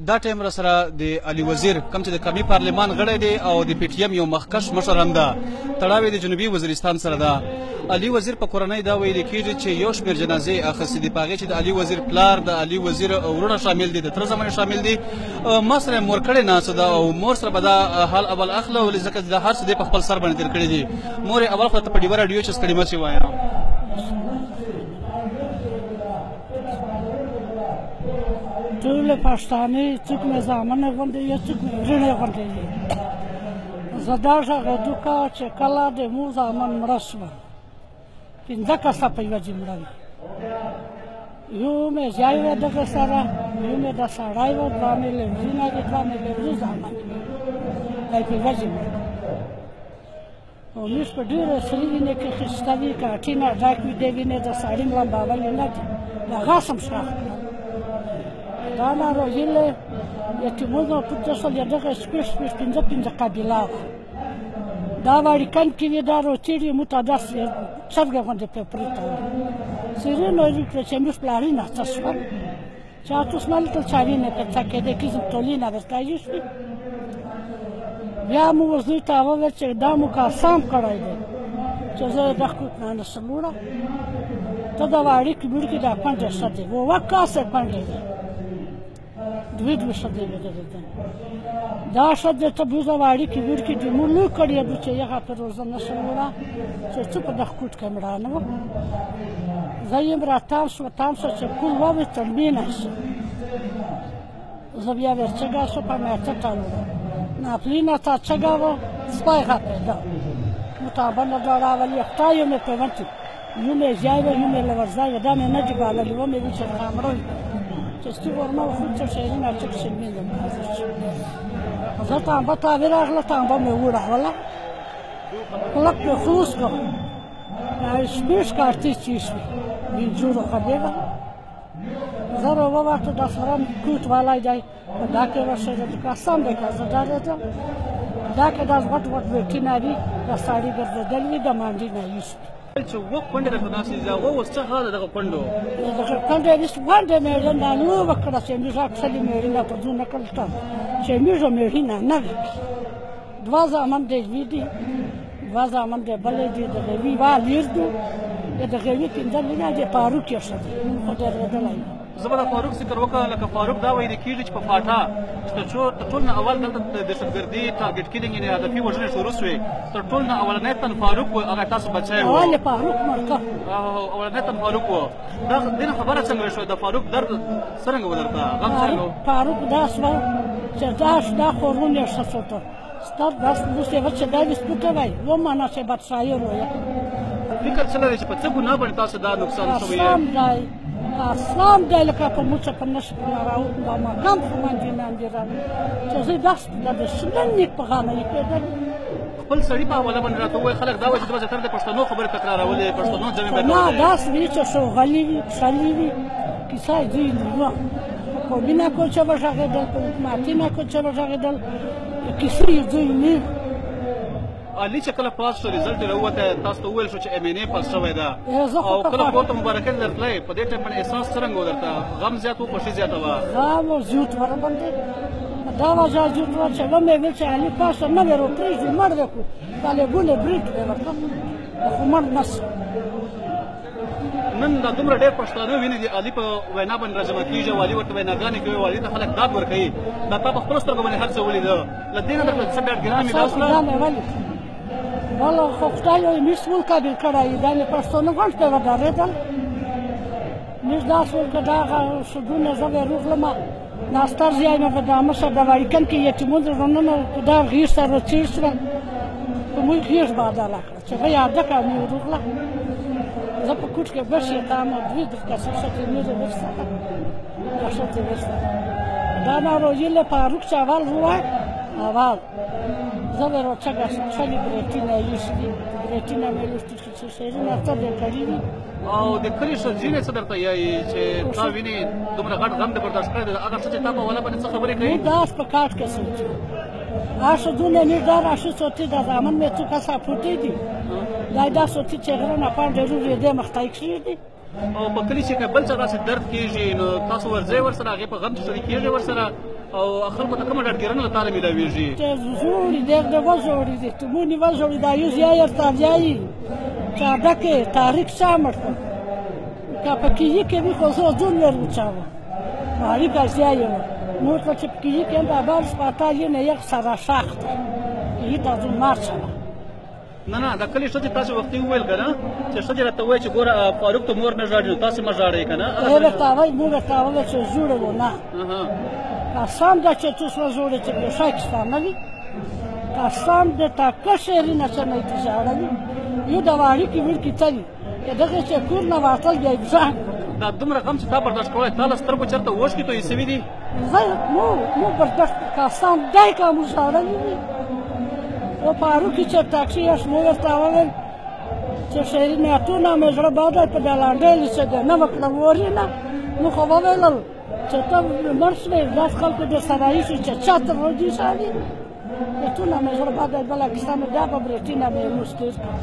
دا ټایم را سره د علي وزیر کوم چې د قومي پارلمان غړی دی او د پی ټي ایم یو مخکښ مشر هم ده، تړاو یې د جنوبي وزیرستان سره ده. علي وزیر په کورنۍ دا ویل کېږي چې یو شمېر جنازې اخیستې دي، په هغې چې د علي وزیر پلار، د علي وزیر وروڼه شامل دي، د تره زامن شامل دي. ما سره یې مور کړې ناسته ده او مور سره به دا حال اول اخله، ولې ځکه چې دا هر څه دی په خپل سر باندې تېر کړي دي. مور یې اول خو ته په ډېوه راډیو چې ستړي مه شې وایه. ټولې پښتانې څوک مې زامنې غوندې وي، څوک مې وروڼې غوندې وي. زه دا غږېدو که چې کله د مور زامن مړه شوه، 5 کسه په یوه ځای مړه وي. یو مې زیای وه دغه سره، یو مې د سړی وه، 2 مې له وروڼه دي، 2 مې له ورور زامن دي، دی په یوه ځای مړه. او موږ په ډېرو سرې وینې کې خیسته وي، کاټینه ډک وي، دې وینې د سړي لمباولې نه دي، د غاښ هم شاخ کړه. دا ناروغي له یتیمانو پورته شول، یا دغه شپږ 5 قبیله وه. دا وړکن کې وي، دا روچېړې موږ ته داسې چرګه غوندې پرې پرته وه. څېرې نو یې کړه چې موږ پلاري ناڅه شول، چې اتوس ما لیدل چې وینې پرې څه کېدې، کیزم ټولې نه ورته ایښوي. بیا مو زوی ته وویل چې دا مو قسم کړی دی چې زه د کوټ نه نشم وړه، ته د وړکې وړکې دا کونډې ښه دی، 2 کاسې کونډې دی، 2 ښځې وې درېدلې. دا ښځې ته بوزه وړکې وړکې دې مو لوی کړی دو چې هغه پرې زه نشم وړه، چې څه په دغه کوټ کې مړانه وه. زه یم راتاو شوه چې کول ووې تلمینه شي. زه بیا ورچګه شوه، په مېته ټالوړه ناپلینه تا چګه وه، سپی غپېده، مطابله ډاړاول یختا یو مې پیونتي، یو مې زیای وه، یو مې لورځای وه، دا مې نه دي باللي، ومې وي چې غامړه وي چې ستي ورمه وخوري چې شیرینه چک شلمېږم حاضر شم. زه تانبه تاوې راغله، تانبه مې وړوله، کلک مې خلوص کړ، شپېږ کارتې چې شوې بېجوړو خبېږه. زه راووته، دا سره کوټ والی دی، په دا کې ورسېده، قسم دی که زه ډارېدم. دا کې دا غټ غټ بیټونه وي، دا سړي ګرځېدل وي، د مانډي نه ایښوي. چې 2 کونډې درته ناستې دي، هغه اوس څه حال ده دغه کونډو؟ دغه کونډې اوس غونډې مېړه نه وکړه چې موږ اکثرې مېړونه په ځونه کړلته چې موږ مېړونه نه وي. 2 زامن د یوې دي، 2 زامن د بلې دي، د غوي والیر دي، د غوي 5 وینه د فاروق یې ښه دی، خو ډېرېدلی یم. زه به د فاروق ذکر وکړم، لکه فاروق دا ویل کېږي چې په فاټا تر ټول نه اول دلته د دهشتګردي ټارګېټ کیلینګ یعنې هدفي وژنې شروع شوې، تر ټول نه اولنی تن فاروق و، هغه تاسو بچی و. اول فاروق مړ کړ، اولنی تن فاروق و. دا دې نه خبره څنګه وشوه؟ د فاروق درد څرنګه و درته، غم څرنګه و؟ فاروق دا شوه چې دا خورون یې ښه شوته، ستا داس اوس یې چې دا دې سپوټه وایي، ومنه چې بادشاهي وایي. فکر څه لري چې په څه ګناه باندې تاسو دا نقصان شوی یې؟ اسلام دی لکه په موچه په نشه په راوت دا مقام خو باندې ناندېران چې زه داس د شنن نیک په غامه یې کېدل. خپل سړي په حواله باندې راته ووایي، خلک دا وایي چې زیاتره د پښتنو خبرې تکرارولې، پښتنو جمع به نه داس وي چې شوغلي وي، خوشحالي وي، کیسه یې ځوی نه په قومي نکلچه وغږېدل، په حکومتي نکلچه وغږېدل، کیسې یې ځوی نه. علي چې کله پاس شو، رزلټ یې راووته، تاسو ته وویل شو چې MNA پاس شوی ده، او کله کور ته مبارکۍ درتلی، په دې ټایم باندې احساس څرنګه و درته؟ غم زیات و، خوښي زیاته وه؟ غم زیات ورباندې، دا وجه زیات وه چې ومې ویل چې علي پاس نه وې راپرېږدي، مړ وې کړو، طالبونه برید وې ورته، خو مړ نه شو. نن دا دومره ډېر پښتانه وینې دي علي په وینا باندې راجمع کېږي، والي ورته ویناګانې کوي، والي ته خلک داد ورکوي، دا تا په خپلو سترګو باندې هر څه ولیده، له دې نه درته څه ډاډګرانه مې داسله والا خو خدای یې موږ ټول قابل کړی، دا مې پښتانه غونډ ته ودرېدل، موږ داسې ول که دغه شګونه زه به روغلمه، ناستر زیای مې په دا مشر د وړکن کې یتیمون زړونونه دا غیر سره راچېړ شول، په موږ غیر بدله کړه چې هغه یاده کړه مې وروغله. زه په کوټ کې بش یې تام 2 کسې ښځې مې زه ورسره دا ښځې ورسره دا ناروغي له فاروق چې اول ووایه اول زه به راچګه شم، ښلي برېټونه یې ایښي، برېټونه مې لوستي چې شیرینه څه دې کړي دي. او د کلي ښځینې څه درته یایي چې تا وینې دومره غټ غم دې برداشت کړی دی، هغه څه چې تا په حواله باندې څه خبرې کوي؟ داس په کاټ کې سوچي هغه ښځونه موږ دا راشي سوتي، دا زامن مې څو کسه پوټې دي، دا سوتي چې غره نه پانډې روږې دې مختی کښې دي. او په کلي چې که بل څه داسې درد کېږي نو تاسو ورځئ ورسره، هغې په غم چې شریکېږئ ورسره؟ او خلکو ته کومه ډاډګیرنه له تاله میلاویږي چې زوړي د وژوړي د تمونی وژوړي دا یو ځای ارتاجایي چاډکه تاریخ شامل کا پکې کې به خو زه ځون ورچاوه مالي کاسیایو نو څه پکې کې دا بار سپاتایي نه یک سره شاخت یی تاسو مارچه نه دا کلی ښځې تاسو وختي وویل که نه چې ښځې راته ووایي چې ګوره فاروق ته مور نه ژاړي نو تاسې مه ژاړئ که نه ورته وایي موږ ورته وویل چې زوړه و نه قسم ده چې تو سوه زوړه چې بېشک ستا نه وي قسم د تا کشري نه څه نه دي ژاړلي یو د واړیکې وړکې څه دي که دغه چې کور نه واټل بیا یې ځان دا دومره غم چې تا برداشت کولی تا له سترګو چېرته اوښکې تویې سوي دي زه مو برداشت قسم دی که مو ژاړلي وي و فاروقی چې ټاکسي یې مو ورته وویل چې شیرینیاتونه مې زړه باد په دا لانډېلې چې دی نه وکړه ورې نه نو خو وویلل چې ته مړ شوې داس خلکو دې سره ایښي چې چا ته روجي شالي بیتونه مې زړه باد بله کیسه مې دا په برېټینه مې لوس تېر کړه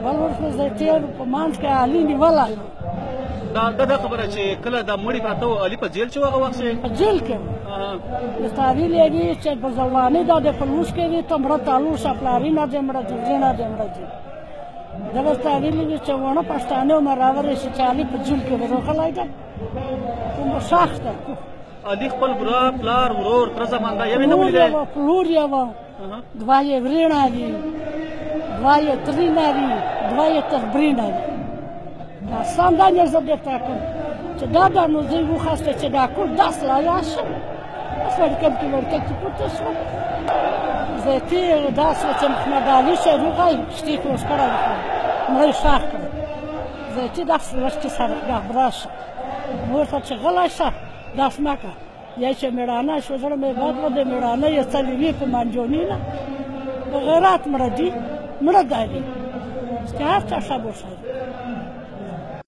بل ورته زه تېر په منځ کې علي نیولی دا خبره چې کله دا مړي پراته و علي په جیل چې و هغه وخت په جیل کې ورته ویلې وي چې په ځوانۍ دا د پلوش کې وي ته مړه تالو شه پلاري نه دې مړه دي زېنه دې مړه دي ده ورته ویلې وي چې ونه پښتانه مه راورې شي چې علي په جیل کې وروغلی دی کومه سخته علي خپل ورور پلار ورور تره زمانده یوې نه ولیدی پلور یې وه دوه یې ورېڼه دي دوه یې ترېنه دي دوه یې تربرېنه دي قسم دا نه زه درته کوم چې دا دا نو زه یې وخواسته چې دا کور داسې لایا شم وړکم کې وړکه کې پورته شوم زه یې تېر داسې چې محمد علي شروغی شتې کړوس کړی وکړم مړه یې ښخ کړم زه یې چې داسې وشکې سره ګهبره شم ورته چې غلی شه داسې مه کوه یا چې مېړانه شو زړه مې بد و د مېړانه یې څلوي په منجوني نه په غیرت مړه دي مړه دی که هر چا ښه بوښه